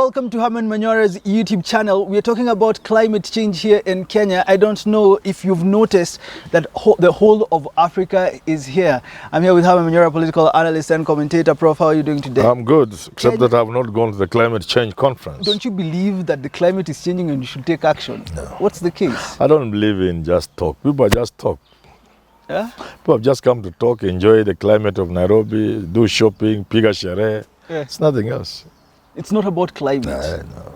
welcome to Herman Manyora's YouTube channel. We are talking about climate change here in Kenya. I don't know if you've noticed that the whole of Africa is here. I'm here with Herman Manyora, political analyst and commentator. Prof, how are you doing today? I'm good, except that I've not gone to the climate change conference. Don't you believe that the climate is changing and you should take action? No. What's the case? I don't believe in just talk. People just talk. Yeah? People have just come to talk, enjoy the climate of Nairobi, do shopping, piga sherehe. Yeah. It's nothing else. It's not about climate. No.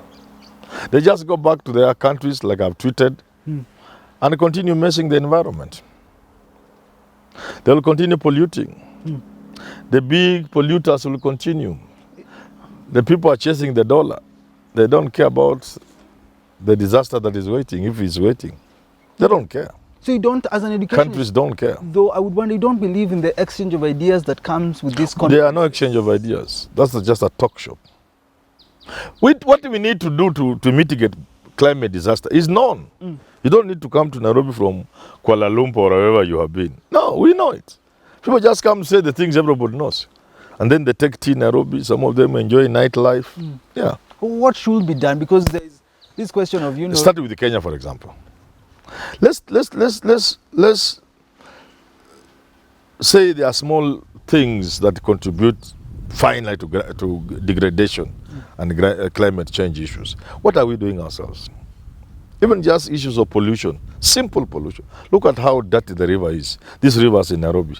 They just go back to their countries, like I've tweeted, and continue messing the environment. They'll continue polluting. The big polluters will continue. The people are chasing the dollar. They don't care about the disaster that is waiting, if it's waiting. They don't care. So you don't, as an education... Countries don't care. Though I would wonder, you don't believe in the exchange of ideas that comes with this conference? There are no exchange of ideas. That's just a talk show. What we need to do to mitigate climate disaster is known. You don't need to come to Nairobi from Kuala Lumpur or wherever you have been. No, we know it. People just come and say the things everybody knows. And then they take tea in Nairobi. Some of them enjoy nightlife. Yeah. What should be done? Because there is this question of, you know... Start with Kenya, for example. Let's say there are small things that contribute finally to degradation and climate change issues. What are we doing ourselves? Even just issues of pollution, simple pollution. Look at how dirty the river is. This river is in Nairobi.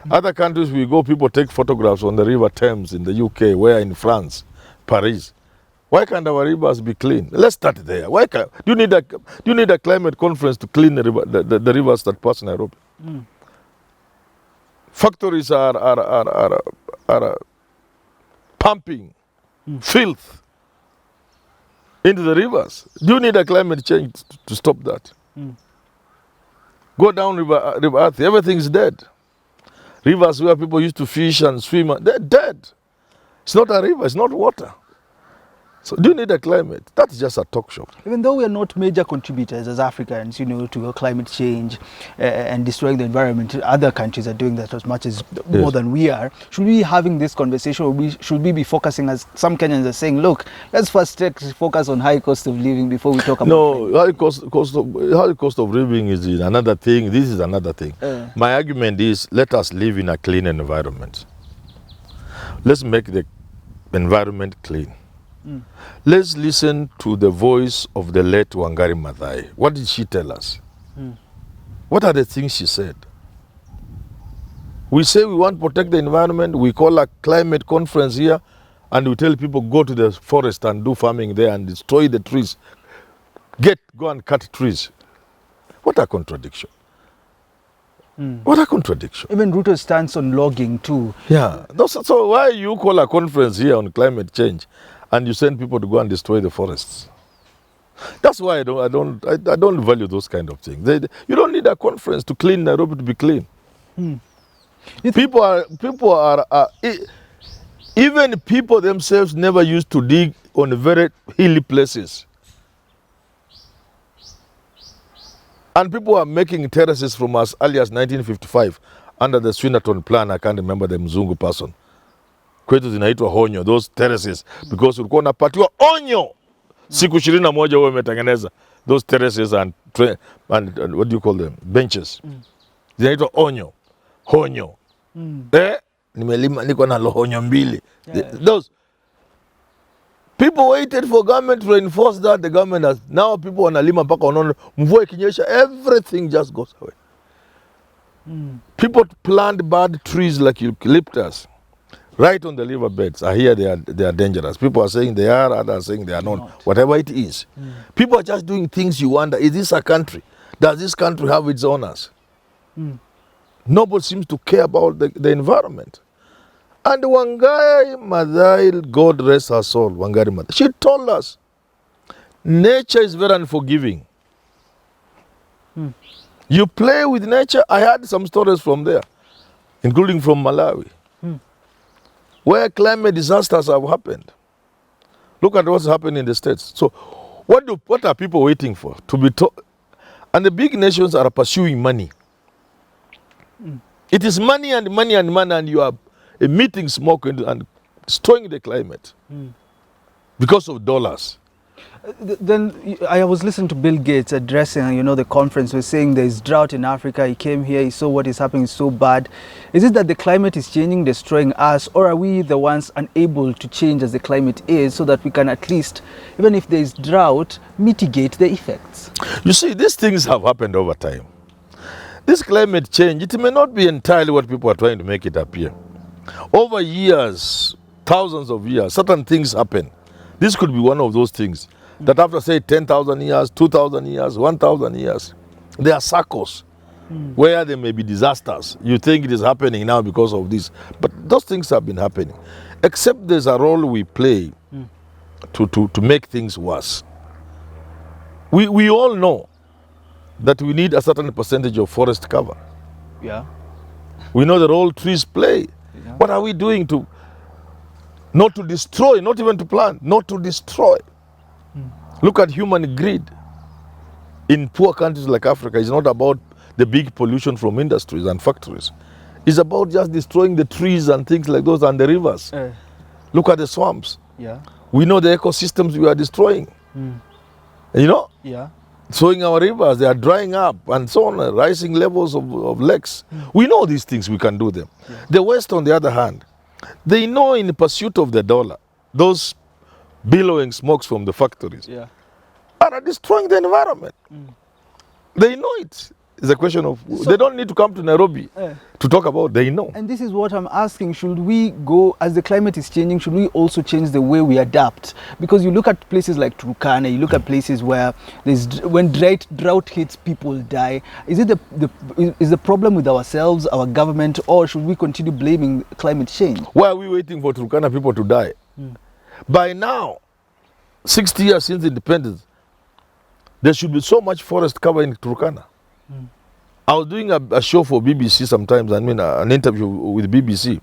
Other countries we go, people take photographs on the river Thames in the UK, where in France, Paris. Why can't our rivers be clean? Let's start there. Why can't, do you need a climate conference to clean the rivers that pass Nairobi? Factories are pumping filth into the rivers. Do you need a climate change to stop that? Go down river Earth, everything's dead. Rivers where people used to fish and swim, they're dead. It's not a river, it's not water. So do you need a climate? That's just a talk show. Even though we are not major contributors as Africans, you know, to climate change and destroying the environment, other countries are doing that as much as more than we are. Should we be having this conversation, or should we be focusing, as some Kenyans are saying, look, let's first focus on high cost of living before we talk about... No, high cost of living is another thing. This is another thing. My argument is, let us live in a clean environment. Let's make the environment clean. Let's listen to the voice of the late Wangari Maathai. What did she tell us? What are the things she said? We say we want to protect the environment. We call a climate conference here, and we tell people go to the forest and do farming there and destroy the trees. Go and cut trees. What a contradiction. What a contradiction. Even Ruto stands on logging too. Yeah. So why you call a conference here on climate change and you send people to go and destroy the forests? That's why I don't value those kind of things. You don't need a conference to clean Nairobi to be clean. People are even people themselves never used to dig on very hilly places. And people are making terraces from as early as 1955 under the Swinnerton plan. I can't remember the Mzungu person. Kwetu zinaitwa honyo, those terraces, because ulikuwa unapatiwa onyo siku 21 wewe umetengeneza those terraces and what do you call them, benches. Zinaitwa onyo, honyo. Nimelima niko na honyo mbili. Those people waited for government to enforce that. The government has, now people wanalima mpaka wanaona mvua ikinyesha everything just goes away. People plant bad trees like eucalyptus right on the riverbeds. I hear they are dangerous. People are saying they are, others are saying they are not. Whatever it is. People are just doing things you wonder, is this a country? Does this country have its owners? Nobody seems to care about the environment. And Wangari Maathai, God rest her soul, Wangari Maathai, she told us, nature is very unforgiving. You play with nature. I had some stories from there, including from Malawi, where climate disasters have happened. Look at what's happening in the States. So what are people waiting for? To be told? And the big nations are pursuing money. It is money and money and money, and you are emitting smoke and destroying the climate. because of dollars. Then I was listening to Bill Gates addressing, the conference. Was saying there is drought in Africa. He came here, he saw what is happening is so bad. Is it that the climate is changing, destroying us, or are we the ones unable to change as the climate is, so that we can at least, even if there is drought, mitigate the effects? You see, these things have happened over time. This climate change, it may not be entirely what people are trying to make it appear. Over years, thousands of years, certain things happen. This could be one of those things. That after, say, 10,000 years, 2,000 years, 1,000 years, there are cycles where there may be disasters. You think it is happening now because of this. But those things have been happening. Except there's a role we play to make things worse. We all know that we need a certain percentage of forest cover. Yeah. We know the role trees play. Yeah. What are we doing to, not to destroy, not even to plant, not to destroy? Look at human greed. In poor countries like Africa, it's not about the big pollution from industries and factories. It's about just destroying the trees and things like those and the rivers. Look at the swamps. Yeah. We know the ecosystems we are destroying. Yeah. Sowing our rivers, they are drying up and so on, rising levels of lakes. We know these things, we can do them. Yeah. The West, on the other hand, they know in pursuit of the dollar, those billowing smokes from the factories are destroying the environment. They know it. It's a question of, they don't need to come to Nairobi to talk about, they know. And this is what I'm asking, should we go, as the climate is changing, should we also change the way we adapt? Because you look at places like Turkana, you look at places where when drought hits, people die. Is it is the problem with ourselves, our government, or should we continue blaming climate change? Why are we waiting for Turkana people to die? By now, 60 years since independence, there should be so much forest cover in Turkana. I was doing a show for BBC sometimes, an interview with BBC,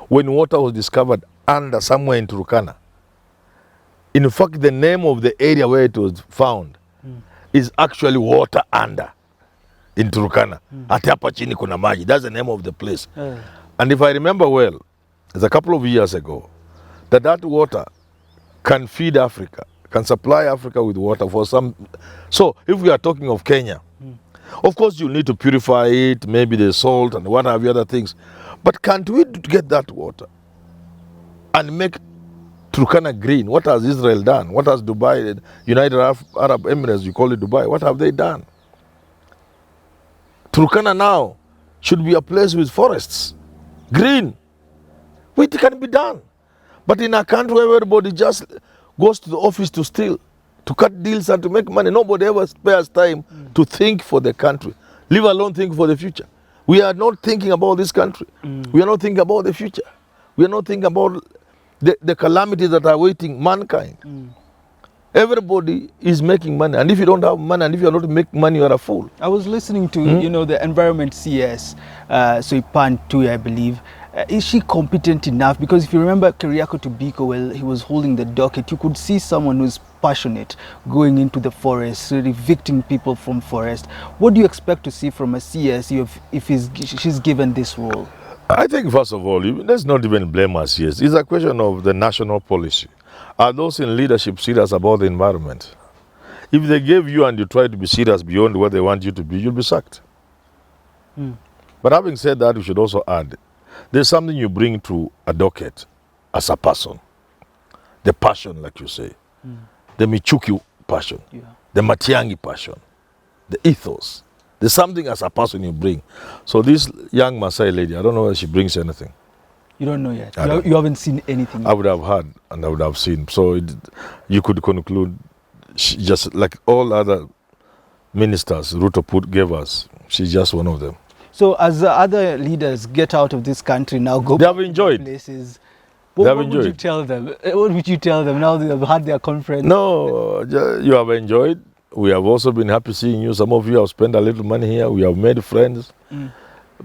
when water was discovered under somewhere in Turkana. In fact, the name of the area where it was found is actually water under in Turkana. Ati hapa chini kuna maji. That's the name of the place. And if I remember well, it's a couple of years ago, that water can feed Africa, can supply Africa with water for some. So if we are talking of Kenya, of course you'll need to purify it, maybe the salt and what have you other things. But can't we get that water and make Turkana green? What has Israel done? What has Dubai, United Arab Emirates, you call it Dubai, what have they done? Turkana now should be a place with forests, green. It can be done. But in a country where everybody just goes to the office to steal, to cut deals and to make money, nobody ever spares time to think for the country, leave alone think for the future. We are not thinking about this country. We are not thinking about the future. We are not thinking about the calamities that are awaiting mankind. Everybody is making money, and if you don't have money and if you are not making money, you are a fool. I was listening to the environment CS, Soipan Tui, I believe. Is she competent enough? Because if you remember Keriako Tobiko, well, he was holding the docket, you could see someone who's passionate going into the forest, evicting people from forest. What do you expect to see from a CS if she's given this role? I think, first of all, let's not even blame us. Yes, it's a question of the national policy. Are those in leadership serious about the environment? If they gave you and you try to be serious beyond what they want you to be, you'll be sacked. But having said that, we should also add, there's something you bring to a docket as a person. The passion, like you say. The Michuki passion. The Matiangi passion. The ethos. There's something as a person you bring. So this young Maasai lady, I don't know whether she brings anything. You don't know yet? You haven't seen anything yet? I would have heard and I would have seen. So you could conclude, she just like all other ministers Ruto gave us, she's just one of them. So as other leaders get out of this country now, go they have enjoyed places, what would you tell them? What would you tell them now that they've had their conference? No, you have enjoyed. We have also been happy seeing you. Some of you have spent a little money here. We have made friends.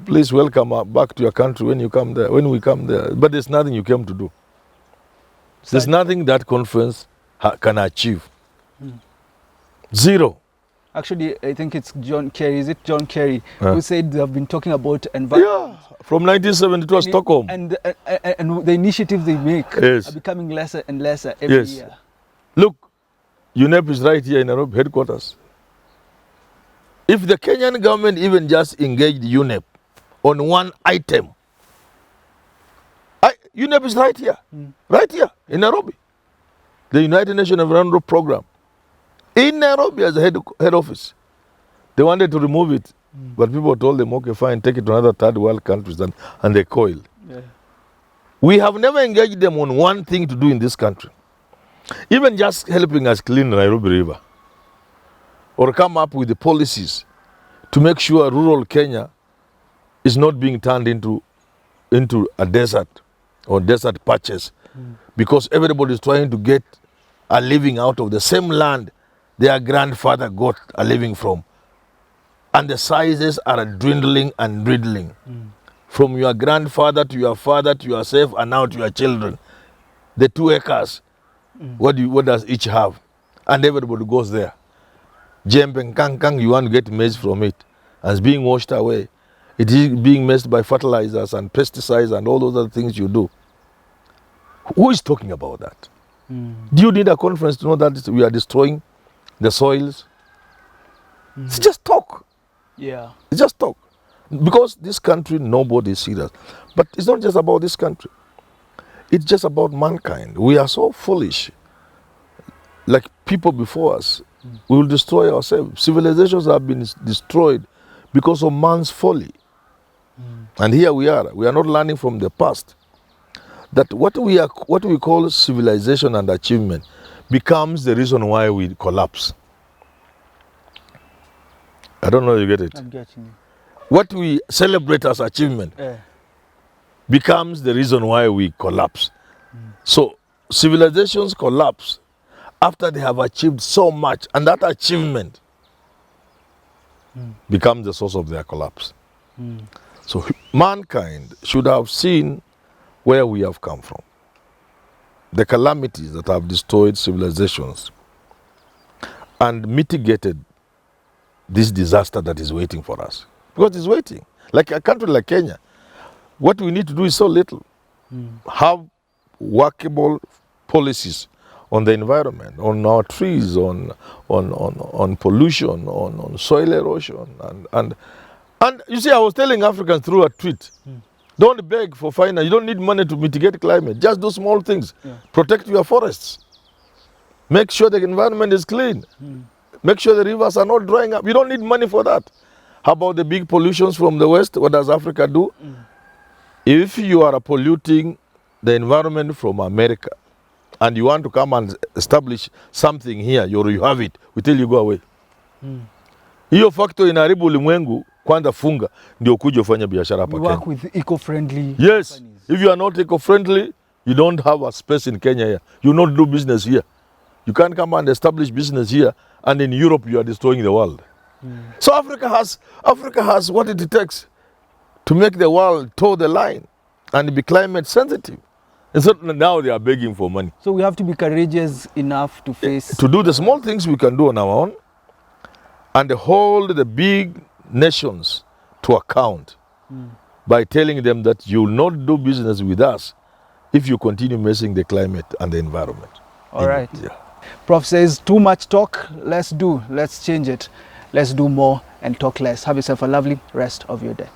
Please welcome back to your country when you come there, when we come there. But there's nothing you came to do. There's nothing that conference can achieve. Zero. Actually, I think it's John Kerry. Is it John Kerry who said they have been talking about environment? Yeah, from 1972 to Stockholm. And the initiatives they make are becoming lesser and lesser every year. Look, UNEP is right here in Nairobi headquarters. If the Kenyan government even just engaged UNEP on one item, UNEP is right here in Nairobi. The United Nations Environment Program in Nairobi as a head office. They wanted to remove it, but people told them, okay, fine, take it to another third world countries, and they coiled. Yeah. We have never engaged them on one thing to do in this country. Even just helping us clean Nairobi River, or come up with the policies to make sure rural Kenya is not being turned into a desert or desert patches, because everybody is trying to get a living out of the same land their grandfather got a living from. And the sizes are dwindling and dwindling. From your grandfather to your father to yourself and now to your children. The 2 acres, what does each have? And everybody goes there. Jembe and kang, you want to get maize from it. And it's being washed away. It is being messed by fertilizers and pesticides and all those other things you do. Who is talking about that? Do you need a conference to know that we are destroying the soils? It's just talk. Yeah. It's just talk. Because this country, nobody is serious. But it's not just about this country. It's just about mankind. We are so foolish. Like people before us, we will destroy ourselves. Civilizations have been destroyed because of man's folly. And here we are. We are not learning from the past. That what we call civilization and achievement becomes the reason why we collapse. I don't know if you get it. I'm getting you. What we celebrate as achievement becomes the reason why we collapse. So civilizations collapse after they have achieved so much, and that achievement becomes the source of their collapse. So mankind should have seen where we have come from, the calamities that have destroyed civilizations, and mitigated this disaster that is waiting for us. Because it's waiting. Like a country like Kenya, what we need to do is so little. Have workable policies on the environment, on our trees, on pollution, on soil erosion. And you see, I was telling Africans through a tweet, don't beg for finance. You don't need money to mitigate climate. Just do small things. Protect your forests. Make sure the environment is clean. Make sure the rivers are not drying up. You don't need money for that. How about the big pollutions from the West? What does Africa do? If you are polluting the environment from America and you want to come and establish something here, you have it, we tell you go away. Hiyo factory inaharibu ulimwengu, kwanza funga, ndio kuja ufanya biashara hapa Kenya. We work with eco-friendly companies. If you are not eco-friendly, you don't have a space in Kenya here. You not do business here. You can't come and establish business here, and in Europe you are destroying the world. So Africa has what it takes to make the world toe the line and be climate sensitive. And so now they are begging for money. So we have to be courageous enough to face... To do the small things we can do on our own and hold the big nations to account by telling them that you will not do business with us if you continue messing the climate and the environment. All right. Prof says too much talk, let's change it. Let's do more and talk less. Have yourself a lovely rest of your day.